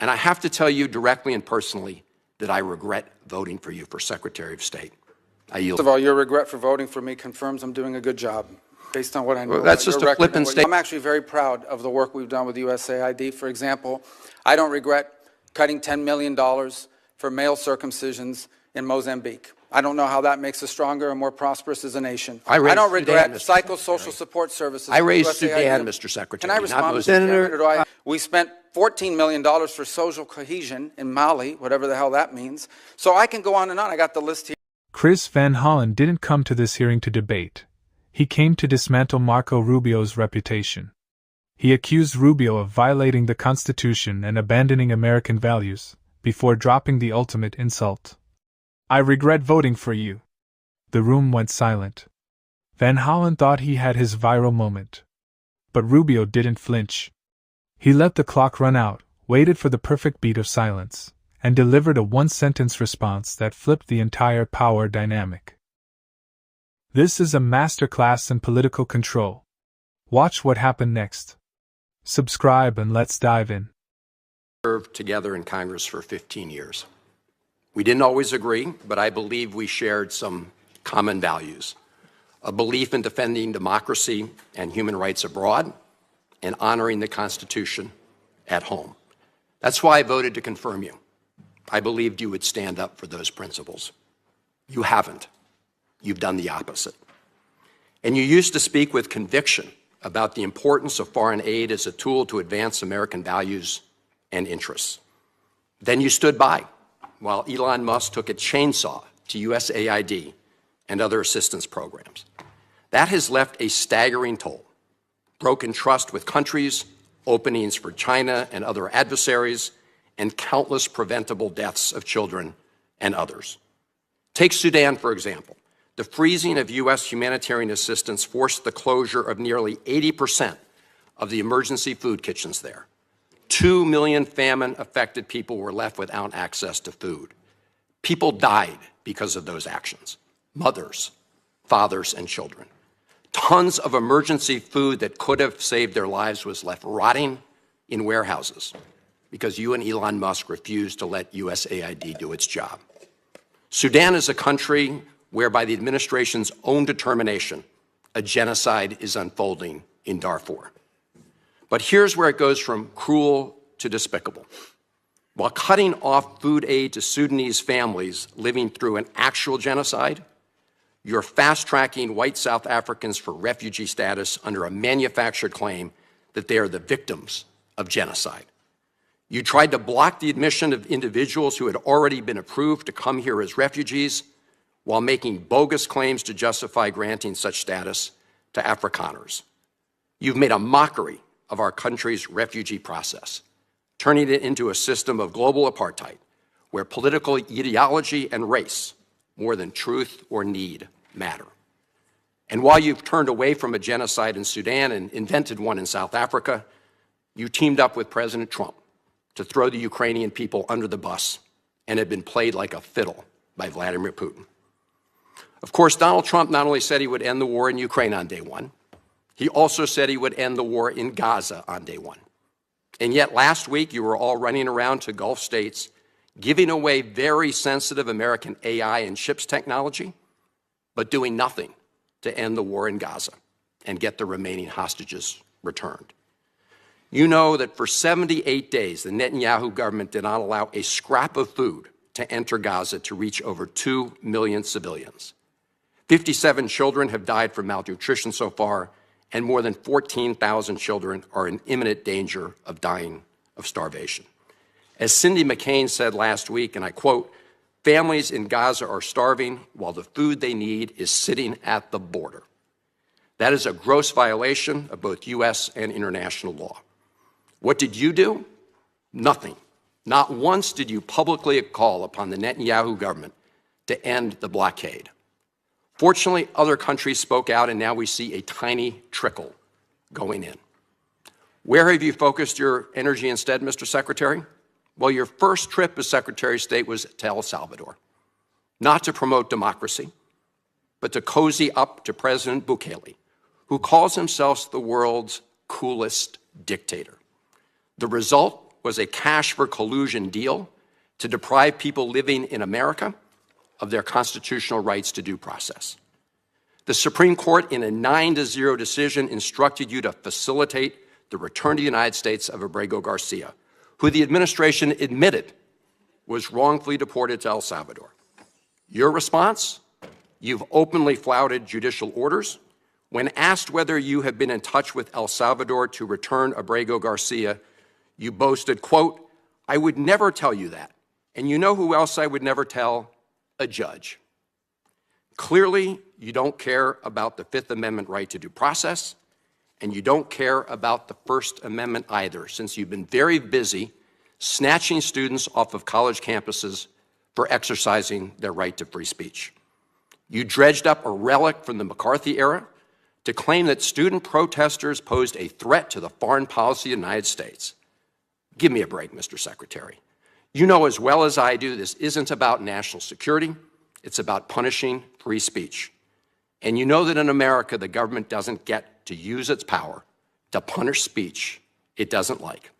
And I have to tell you directly and personally that I regret voting for you for Secretary of State. I yield. First of all, your regret for voting for me confirms I'm doing a good job, based on what I know. Well, that's just a flippant statement. I'm actually very proud of the work we've done with USAID. For example, I don't regret cutting $10 million for male circumcisions in Mozambique. I don't know how that makes us stronger and more prosperous as a nation. I don't regret psychosocial support services. I raised Sudan, Mr. Secretary. Can I respond, Senator? We spent $14 million for social cohesion in Mali, whatever the hell that means. So I can go on and on. I got the list here. Chris Van Hollen didn't come to this hearing to debate. He came to dismantle Marco Rubio's reputation. He accused Rubio of violating the Constitution and abandoning American values, before dropping the ultimate insult. I regret voting for you. The room went silent. Van Hollen thought he had his viral moment. But Rubio didn't flinch. He let the clock run out, waited for the perfect beat of silence, and delivered a one-sentence response that flipped the entire power dynamic. This is a masterclass in political control. Watch what happened next. Subscribe and let's dive in. Served together in Congress for 15 years. We didn't always agree, but I believe we shared some common values. A belief in defending democracy and human rights abroad, and honoring the Constitution at home. That's why I voted to confirm you. I believed you would stand up for those principles. You haven't. You've done the opposite. And you used to speak with conviction about the importance of foreign aid as a tool to advance American values and interests. Then you stood by while Elon Musk took a chainsaw to USAID and other assistance programs. That has left a staggering toll. Broken trust with countries, openings for China and other adversaries, and countless preventable deaths of children and others. Take Sudan, for example. The freezing of U.S. humanitarian assistance forced the closure of nearly 80% of the emergency food kitchens there. 2 million famine-affected people were left without access to food. People died because of those actions. Mothers, fathers, and children. Tons of emergency food that could have saved their lives was left rotting in warehouses because you and Elon Musk refused to let USAID do its job. Sudan is a country where, by the administration's own determination, a genocide is unfolding in Darfur. But here's where it goes from cruel to despicable. While cutting off food aid to Sudanese families living through an actual genocide, you're fast-tracking white South Africans for refugee status under a manufactured claim that they are the victims of genocide. You tried to block the admission of individuals who had already been approved to come here as refugees while making bogus claims to justify granting such status to Afrikaners. You've made a mockery of our country's refugee process, turning it into a system of global apartheid where political ideology and race, more than truth or need, matter. And while you've turned away from a genocide in Sudan and invented one in South Africa, you teamed up with President Trump to throw the Ukrainian people under the bus and have been played like a fiddle by Vladimir Putin. Of course, Donald Trump not only said he would end the war in Ukraine on day one, he also said he would end the war in Gaza on day one. And yet last week, you were all running around to Gulf states, giving away very sensitive American AI and chips technology, but doing nothing to end the war in Gaza and get the remaining hostages returned. You know that for 78 days, the Netanyahu government did not allow a scrap of food to enter Gaza to reach over 2 million civilians. 57 children have died from malnutrition so far, and more than 14,000 children are in imminent danger of dying of starvation. As Cindy McCain said last week, and I quote, "Families in Gaza are starving while the food they need is sitting at the border." That is a gross violation of both U.S. and international law. What did you do? Nothing. Not once did you publicly call upon the Netanyahu government to end the blockade. Fortunately, other countries spoke out, and now we see a tiny trickle going in. Where have you focused your energy instead, Mr. Secretary? Well, your first trip as Secretary of State was to El Salvador, not to promote democracy, but to cozy up to President Bukele, who calls himself the world's coolest dictator. The result? was a cash for collusion deal to deprive people living in America of their constitutional rights to due process. The Supreme Court, in a 9-0 decision, instructed you to facilitate the return to the United States of Abrego Garcia, who the administration admitted was wrongfully deported to El Salvador. Your response? You've openly flouted judicial orders. When asked whether you have been in touch with El Salvador to return Abrego Garcia, you boasted, quote, "I would never tell you that. And you know who else I would never tell? A judge." Clearly, you don't care about the Fifth Amendment right to due process, and you don't care about the First Amendment either, since you've been very busy snatching students off of college campuses for exercising their right to free speech. You dredged up a relic from the McCarthy era to claim that student protesters posed a threat to the foreign policy of the United States. Give me a break, Mr. Secretary. You know as well as I do this isn't about national security. It's about punishing free speech. And you know that in America, the government doesn't get to use its power to punish speech it doesn't like.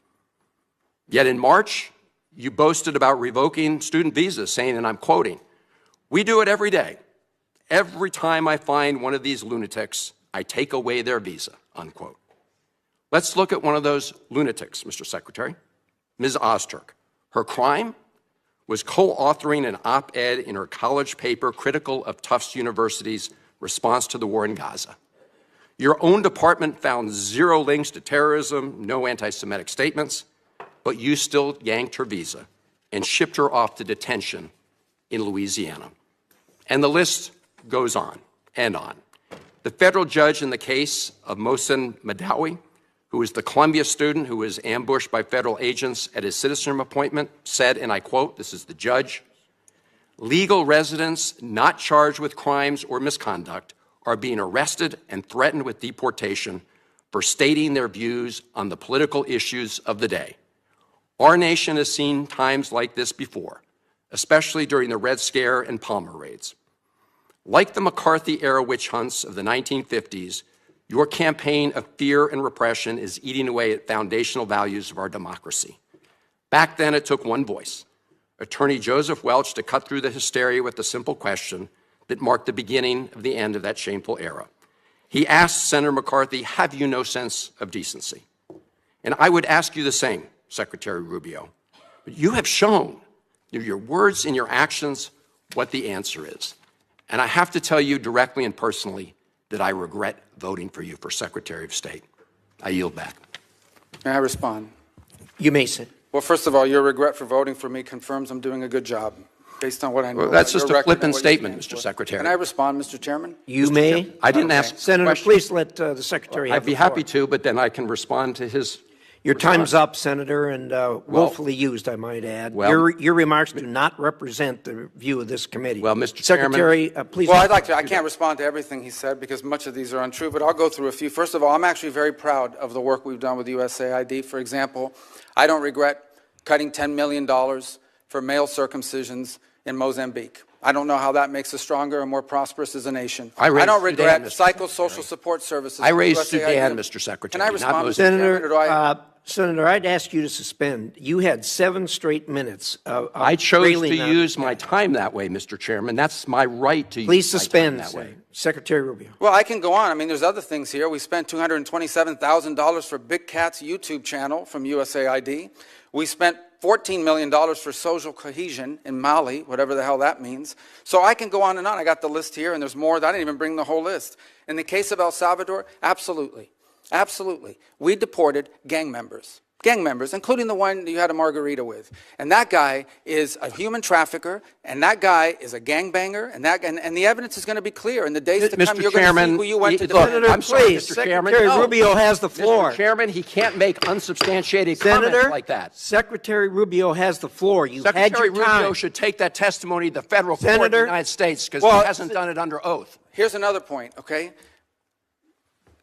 Yet in March, you boasted about revoking student visas, saying, and I'm quoting, "We do it every day. Every time I find one of these lunatics, I take away their visa," unquote. Let's look at one of those lunatics, Mr. Secretary, Ms. Ozturk. Her crime was co-authoring an op-ed in her college paper critical of Tufts University's response to the war in Gaza. Your own department found zero links to terrorism, no anti-Semitic statements, but you still yanked her visa and shipped her off to detention in Louisiana. And the list goes on and on. The federal judge in the case of Mohsen Madawi, who is the Columbia student who was ambushed by federal agents at his citizenship appointment, said, and I quote, this is the judge, "Legal residents not charged with crimes or misconduct are being arrested and threatened with deportation for stating their views on the political issues of the day. Our nation has seen times like this before, especially during the Red Scare and Palmer raids. Like the McCarthy-era witch hunts of the 1950s, your campaign of fear and repression is eating away at foundational values of our democracy. Back then, it took one voice, Attorney Joseph Welch, to cut through the hysteria with the simple question that marked the beginning of the end of that shameful era. He asked Senator McCarthy, have you no sense of decency? And I would ask you the same, Secretary Rubio. But you have shown through your words and your actions what the answer is. And I have to tell you directly and personally that I regret voting for you for Secretary of State. I yield back. May I respond? You may sit. Well, first of all, your regret for voting for me confirms I'm doing a good job, based on what I know. Well, that's just your a record flippant and what you statement, stand Mr. for. Secretary. Can I respond, Mr. Chairman? You may. I didn't ask Senator, questions. please let the Secretary have I'd be the floor. happy to, but then I can respond to his Your response. time's up, Senator, and willfully used, I might add. Well- your remarks do not represent the view of this committee. Well, Mr. Secretary, please. Well, I'd like to. I can't respond to everything he said because much of these are untrue, but I'll go through a few. First of all, I'm actually very proud of the work we've done with USAID. For example, I don't regret cutting $10 million for male circumcisions in Mozambique. I don't know how that makes us stronger and more prosperous as a nation. I raised don't regret Sudan, Mr. psychosocial Secretary. support services. I raised for USAID. Sudan, Mr. Secretary. Can I not respond, Mr. Mozambique. Chairman, or do I? Senator, I'd ask you to suspend. You had 7 straight minutes of I chose to railing on- use my time that way, Mr. Chairman. That's my right to Please use suspend, my time that way. Secretary Rubio. Well, I can go on. I mean, there's other things here. We spent $227,000 for Big Cat's YouTube channel from USAID. We spent $14 million for social cohesion in Mali, whatever the hell that means. So I can go on and on. I got the list here, and there's more. I didn't even bring the whole list. In the case of El Salvador, absolutely. Absolutely. We deported gang members, including the one you had a margarita with. And that guy is a human trafficker, and that guy is a gangbanger, and the evidence is going to be clear. In the days to come, Mr. you're Chairman, going to see who you went to look, defend. I'm sorry, please, Mr. Chairman. Secretary No. Rubio has the floor. Mr. Chairman, he can't make unsubstantiated Senator, comments like that. Secretary Rubio has the floor. You had Secretary your time. Rubio should take that testimony to the federal court of the Senator, United States because well, he hasn't done it under oath. Here's another point, okay?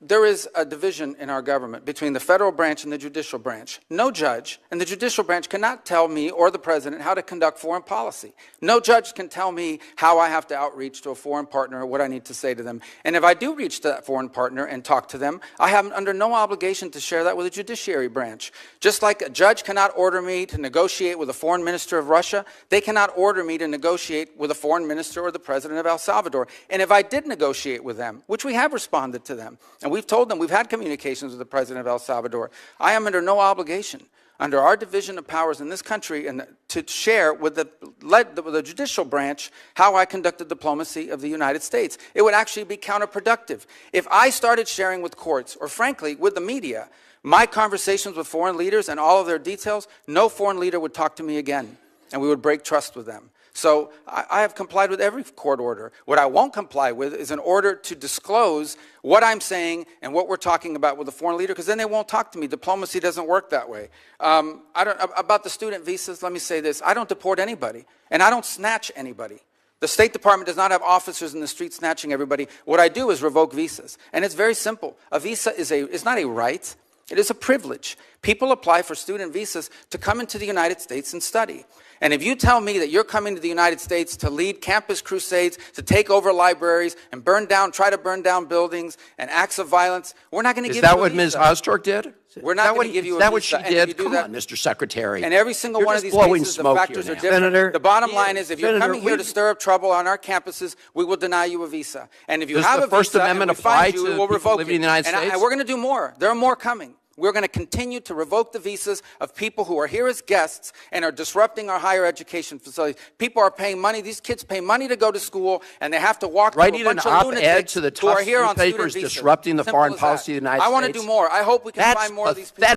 There is a division in our government between the federal branch and the judicial branch. No judge in the judicial branch cannot tell me or the president how to conduct foreign policy. No judge can tell me how I have to outreach to a foreign partner or what I need to say to them. And if I do reach to that foreign partner and talk to them, I am under no obligation to share that with the judiciary branch. Just like a judge cannot order me to negotiate with a foreign minister of Russia, they cannot order me to negotiate with a foreign minister or the president of El Salvador. And if I did negotiate with them, which we have responded to them, and we've told them we've had communications with the president of El Salvador, I am under no obligation under our division of powers in this country and to share with the judicial branch how I conduct the diplomacy of the United States. It would actually be counterproductive. If I started sharing with courts, or frankly, with the media, my conversations with foreign leaders and all of their details, no foreign leader would talk to me again, and we would break trust with them. So I have complied with every court order. What I won't comply with is an order to disclose what I'm saying and what we're talking about with a foreign leader, because then they won't talk to me. Diplomacy doesn't work that way. About the student visas, let me say this. I don't deport anybody, and I don't snatch anybody. The State Department does not have officers in the street snatching everybody. What I do is revoke visas, and it's very simple. A visa is not a right. It is a privilege. People apply for student visas to come into the United States and study. And if you tell me that you're coming to the United States to lead campus crusades, to take over libraries and try to burn down buildings and acts of violence, we're not going to give you a visa. Is that what Ms. Ostork did? We're not going to give you a visa. Is that what she did? Come that, on, Mr. Secretary. And every single one of these cases, the factors are different. Senator, the bottom line is, if you're coming here to stir up trouble on our campuses, we will deny you a visa. And if you have a visa, First Amendment apply to we'll people revoke living it. in the United States? And we're going to do more. There are more coming. We're going to continue to revoke the visas of people who are here as guests and are disrupting our higher education facilities. People are paying money. These kids pay money to go to school, and they have to walk through a bunch of lunatics to the who are here on student newspapers visas. disrupting the Simple foreign as policy of the United States. I want to do more. I hope we can find more of these people.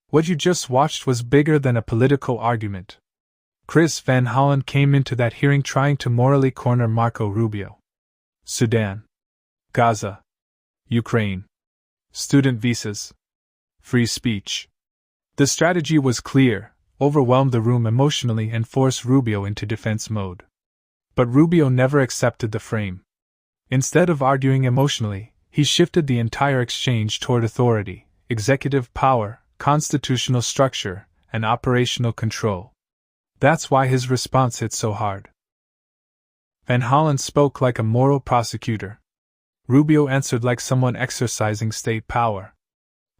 What you just watched was bigger than a political argument. Chris Van Hollen came into that hearing trying to morally corner Marco Rubio. Sudan, Gaza, Ukraine, student visas, free speech. The strategy was clear: overwhelm the room emotionally and force Rubio into defense mode. But Rubio never accepted the frame. Instead of arguing emotionally, he shifted the entire exchange toward authority, executive power, constitutional structure, and operational control. That's why his response hit so hard. Van Hollen spoke like a moral prosecutor. Rubio answered like someone exercising state power.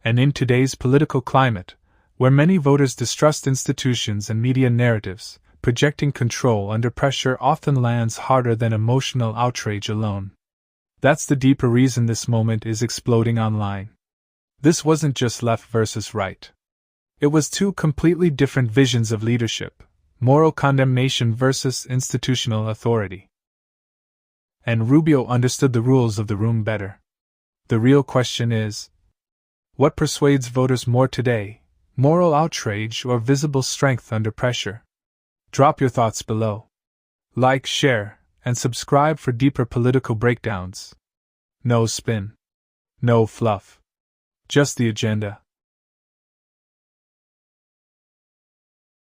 And in today's political climate, where many voters distrust institutions and media narratives, projecting control under pressure often lands harder than emotional outrage alone. That's the deeper reason this moment is exploding online. This wasn't just left versus right. It was two completely different visions of leadership: moral condemnation versus institutional authority. And Rubio understood the rules of the room better. The real question is, what persuades voters more today, moral outrage or visible strength under pressure? Drop your thoughts below. Like, share, and subscribe for deeper political breakdowns. No spin. No fluff. Just the agenda.